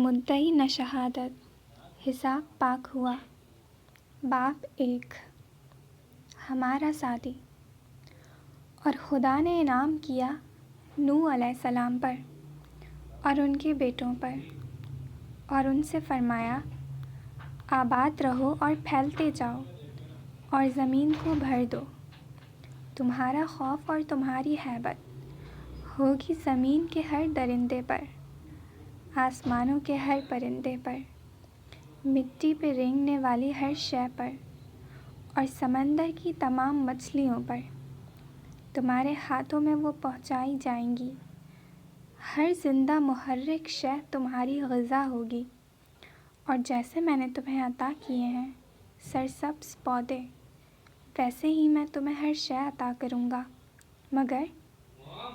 मुद्दई न शहादत, हिसाब पाक हुआ। बाप एक, हमारा सादी। और खुदा ने इनाम किया नूह अलैहिस्सलाम पर और उनके बेटों पर, और उनसे फरमाया, आबाद रहो और फैलते जाओ और ज़मीन को भर दो। तुम्हारा खौफ और तुम्हारी हैबत होगी ज़मीन के हर दरिंदे पर, आसमानों के हर परिंदे पर, मिट्टी पे रेंगने वाली हर शय पर, और समंदर की तमाम मछलियों पर। तुम्हारे हाथों में वो पहुंचाई जाएंगी। हर जिंदा मुहर्रिक शय तुम्हारी ग़िज़ा होगी। और जैसे मैंने तुम्हें अता किए हैं सरसब्ज़ पौधे, वैसे ही मैं तुम्हें हर शय अता करूँगा, मगर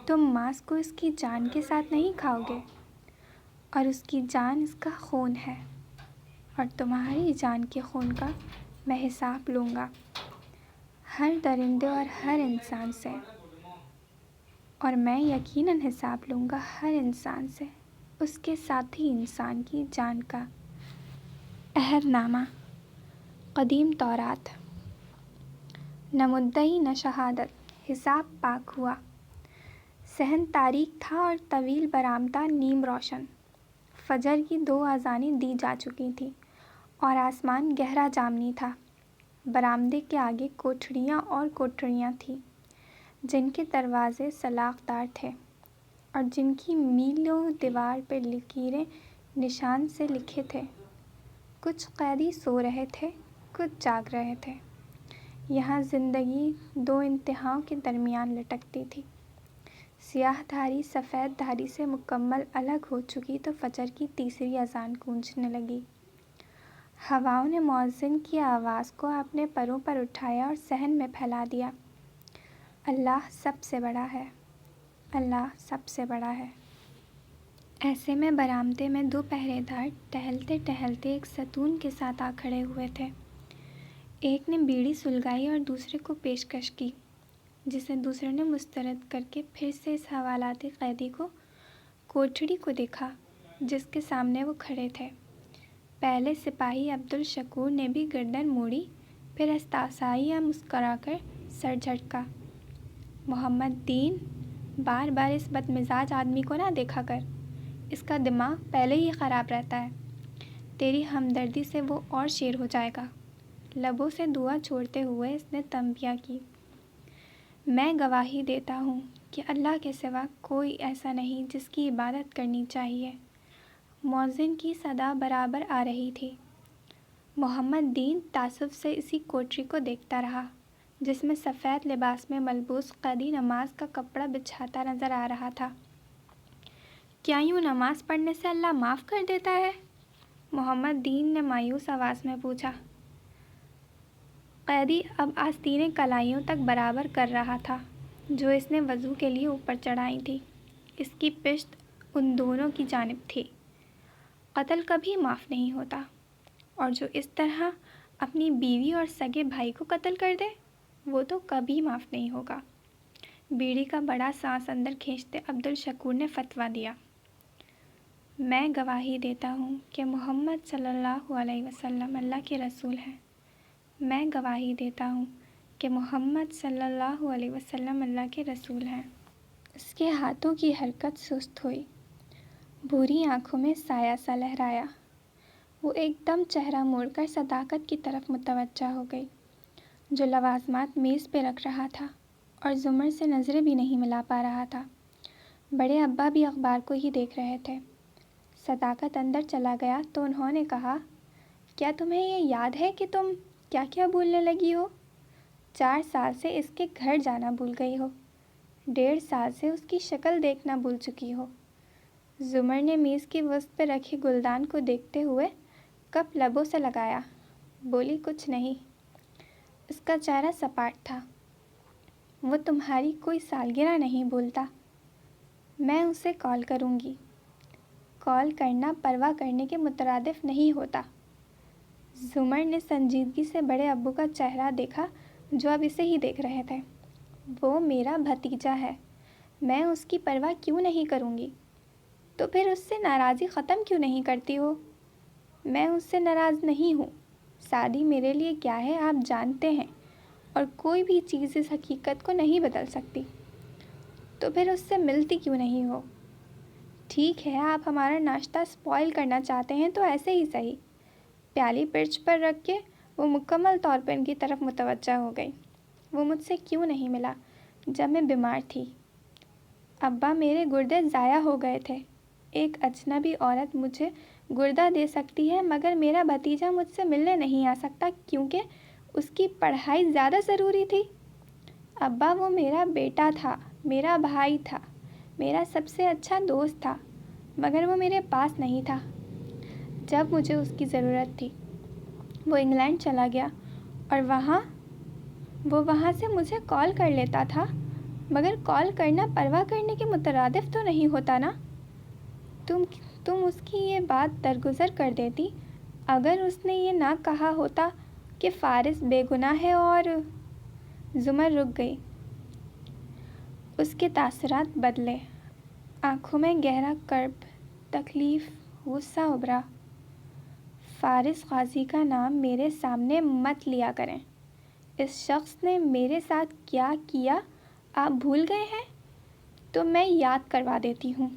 तुम मांस को इसकी जान के साथ नहीं खाओगे, और उसकी जान इसका खून है, और तुम्हारी जान के खून का मैं हिसाब लूँगा हर दरिंदे और हर इंसान से, और मैं यकीनन हिसाब लूँगा हर इंसान से उसके साथी इंसान की जान का। अहदनामा, कदीम तौरात। न मुद्दई न शहादत, हिसाब पाक हुआ। सहन तारीक था और तवील बरामदा नीम रोशन। फजर की 2 अज़ानें दी जा चुकी थी और आसमान गहरा जामनी था। बरामदे के आगे कोठड़ियाँ और कोठरियाँ थीं, जिनके दरवाजे सलाखदार थे और जिनकी मीलों दीवार पर लकीरें निशान से लिखे थे। कुछ कैदी सो रहे थे, कुछ जाग रहे थे। यहाँ ज़िंदगी 2 इंतहाओं के दरमियान लटकती थी। सियाह धारी सफ़ेद धारी से मुकम्मल अलग हो चुकी तो फजर की तीसरी अज़ान गूंजने लगी। हवाओं ने मुअज्जिन की आवाज़ को अपने परों पर उठाया और सहन में फैला दिया। अल्लाह सबसे बड़ा है, अल्लाह सबसे बड़ा है। ऐसे में बरामदे में 2 पहरेदार टहलते टहलते एक सतून के साथ आ खड़े हुए थे। एक ने बीड़ी सुलगाई और दूसरे को पेशकश की, जिसे दूसरे ने मुस्तरद करके फिर से इस हवालाती कैदी को कोठड़ी को देखा जिसके सामने वो खड़े थे। पहले सिपाही अब्दुल शकूर ने भी गर्दन मोड़ी, फिर अस्तासाइया मुस्कराकर सर झटका। मोहम्मद दीन, बार बार इस बदमिजाज आदमी को ना देखा कर, इसका दिमाग पहले ही ख़राब रहता है। तेरी हमदर्दी से वो और शेर हो जाएगा। लबों से दुआ छोड़ते हुए इसने तंबिया की। मैं गवाही देता हूँ कि अल्लाह के सिवा कोई ऐसा नहीं जिसकी इबादत करनी चाहिए। मुअज्जिन की सदा बराबर आ रही थी। मोहम्मद दीन तासुफ से इसी कोठरी को देखता रहा, जिसमें सफ़ेद लिबास में मलबूस कैदी नमाज का कपड़ा बिछाता नज़र आ रहा था। क्या यूँ नमाज पढ़ने से अल्लाह माफ़ कर देता है? मोहम्मद दीन ने मायूस आवाज़ में पूछा। कैदी अब आस्तीनें कलाइयों तक बराबर कर रहा था, जो इसने वज़ू के लिए ऊपर चढ़ाई थी। इसकी पिश्त उन दोनों की जानिब थी। कत्ल कभी माफ़ नहीं होता, और जो इस तरह अपनी बीवी और सगे भाई को कत्ल कर दे, वो तो कभी माफ़ नहीं होगा। बीड़ी का बड़ा सांस अंदर खींचते अब्दुल शकूर ने फतवा दिया। मैं गवाही देता हूँ कि मोहम्मद सल्लल्लाहु अलैहि वसल्लम अल्लाह के रसूल हैं। मैं गवाही देता हूँ कि मोहम्मद सल्लल्लाहु अलैहि वसल्लम अल्लाह के रसूल हैं। उसके हाथों की हरकत सुस्त हुई, भूरी आँखों में साया सा लहराया। वो एकदम चेहरा मोड़कर सदाकत की तरफ मुतवज्जा हो गई, जो लवाज़मात मेज़ पे रख रहा था और ज़ुमर से नज़रें भी नहीं मिला पा रहा था। बड़े अब्बा भी अखबार को ही देख रहे थे। सदाकत अंदर चला गया तो उन्होंने कहा, क्या तुम्हें ये याद है कि तुम क्या क्या भूलने लगी हो? 4 साल से इसके घर जाना भूल गई हो, 1.5 साल से उसकी शक्ल देखना भूल चुकी हो। ज़ुमर ने मेज़ की वस्त पर रखे गुलदान को देखते हुए कप लबों से लगाया, बोली कुछ नहीं। उसका चेहरा सपाट था। वो तुम्हारी कोई सालगिरह नहीं भूलता। मैं उसे कॉल करूँगी। कॉल करना परवाह करने के मुतरादिफ नहीं होता। ज़ुमर ने संजीदगी से बड़े अब्बू का चेहरा देखा, जो अब इसे ही देख रहे थे। वो मेरा भतीजा है, मैं उसकी परवाह क्यों नहीं करूँगी? تو پھر اس سے ناراضی ختم کیوں نہیں کرتی ہو؟ میں اس سے ناراض نہیں ہوں. سعدی میرے لیے کیا ہے آپ جانتے ہیں، اور کوئی بھی چیز اس حقیقت کو نہیں بدل سکتی. تو پھر اس سے ملتی کیوں نہیں ہو؟ ٹھیک ہے، آپ ہمارا ناشتہ سپوائل کرنا چاہتے ہیں تو ایسے ہی صحیح. پیالی پرچ پر رکھ کے وہ مکمل طور پر ان کی طرف متوجہ ہو گئی. وہ مجھ سے کیوں نہیں ملا جب میں بیمار تھی؟ ابا، میرے گردے ضائع ہو گئے تھے. ایک اجنبی عورت مجھے گردہ دے سکتی ہے مگر میرا بھتیجا مجھ سے ملنے نہیں آ سکتا کیونکہ اس کی پڑھائی زیادہ ضروری تھی. ابا، وہ میرا بیٹا تھا، میرا بھائی تھا، میرا سب سے اچھا دوست تھا، مگر وہ میرے پاس نہیں تھا جب مجھے اس کی ضرورت تھی. وہ انگلینڈ چلا گیا اور وہ وہاں سے مجھے کال کر لیتا تھا، مگر کال کرنا پرواہ کرنے کے مترادف تو نہیں ہوتا نا. تم اس کی یہ بات درگزر کر دیتی اگر اس نے یہ نہ کہا ہوتا کہ فارس بے گناہ ہے. اور زمر رک گئی. اس کے تاثرات بدلے. آنکھوں میں گہرا کرب، تکلیف، غصہ ابھرا. فارس غازی کا نام میرے سامنے مت لیا کریں. اس شخص نے میرے ساتھ کیا کیا آپ بھول گئے ہیں؟ تو میں یاد کروا دیتی ہوں.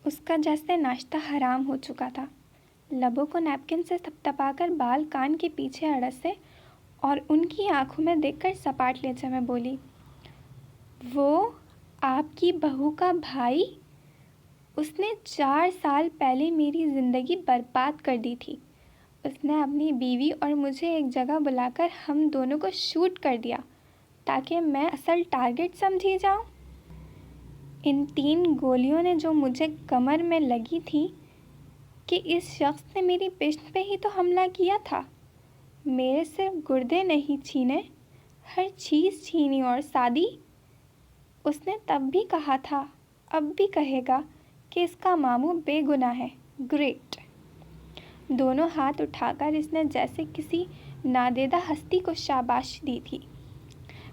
اس کا جیسے ناشتہ حرام ہو چکا تھا. لبوں کو نیپکن سے تھپتھپا کر بال کان کے پیچھے اڑسے اور ان کی آنکھوں میں دیکھ کر سپاٹ لہجے میں بولی، وہ آپ کی بہو کا بھائی؟ اس نے 4 سال پہلے میری زندگی برباد کر دی تھی. اس نے اپنی بیوی اور مجھے ایک جگہ بلا کر ہم دونوں کو شوٹ کر دیا تاکہ میں اصل ٹارگٹ سمجھی جاؤں. ان 3 گولیوں نے جو مجھے کمر میں لگی تھی کہ اس شخص نے میری پشت پہ ہی تو حملہ کیا تھا. میرے صرف گردے نہیں چھینے، ہر چیز چھینی. اور سعدی، اس نے تب بھی کہا تھا، اب بھی کہے گا کہ اس کا ماموں بے گناہ ہے. گریٹ. دونوں ہاتھ اٹھا کر اس نے جیسے کسی نادیدہ ہستی کو شاباشی دی تھی.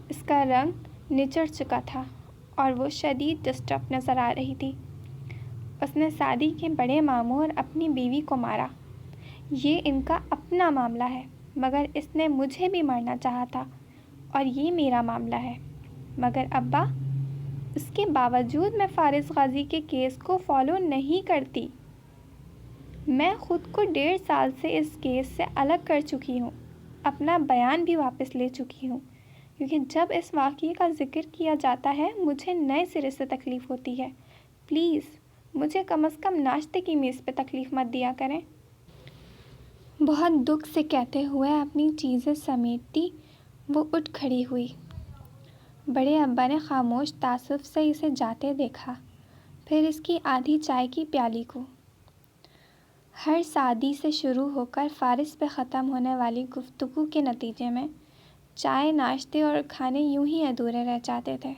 اس کا رنگ نچڑ چکا تھا اور وہ شدید ڈسٹرب نظر آ رہی تھی. اس نے سعدی کے بڑے ماموں اور اپنی بیوی کو مارا. یہ ان کا اپنا معاملہ ہے، مگر اس نے مجھے بھی مارنا چاہا تھا اور یہ میرا معاملہ ہے. مگر ابا، اس کے باوجود میں فارس غازی کے کیس کو فالو نہیں کرتی. میں خود کو 1.5 سال سے اس کیس سے الگ کر چکی ہوں. اپنا بیان بھی واپس لے چکی ہوں کیونکہ جب اس واقعے کا ذکر کیا جاتا ہے مجھے نئے سرے سے تکلیف ہوتی ہے. پلیز مجھے کم از کم ناشتے کی میز پہ تکلیف مت دیا کریں. بہت دکھ سے کہتے ہوئے اپنی چیزیں سمیٹتی وہ اٹھ کھڑی ہوئی. بڑے ابا نے خاموش تعصب سے اسے جاتے دیکھا، پھر اس کی آدھی چائے کی پیالی کو. ہر سعدی سے شروع ہو کر فارس پہ ختم ہونے والی گفتگو کے نتیجے میں چائے، ناشتے اور کھانے یوں ہی ادھورے رہ جاتے تھے.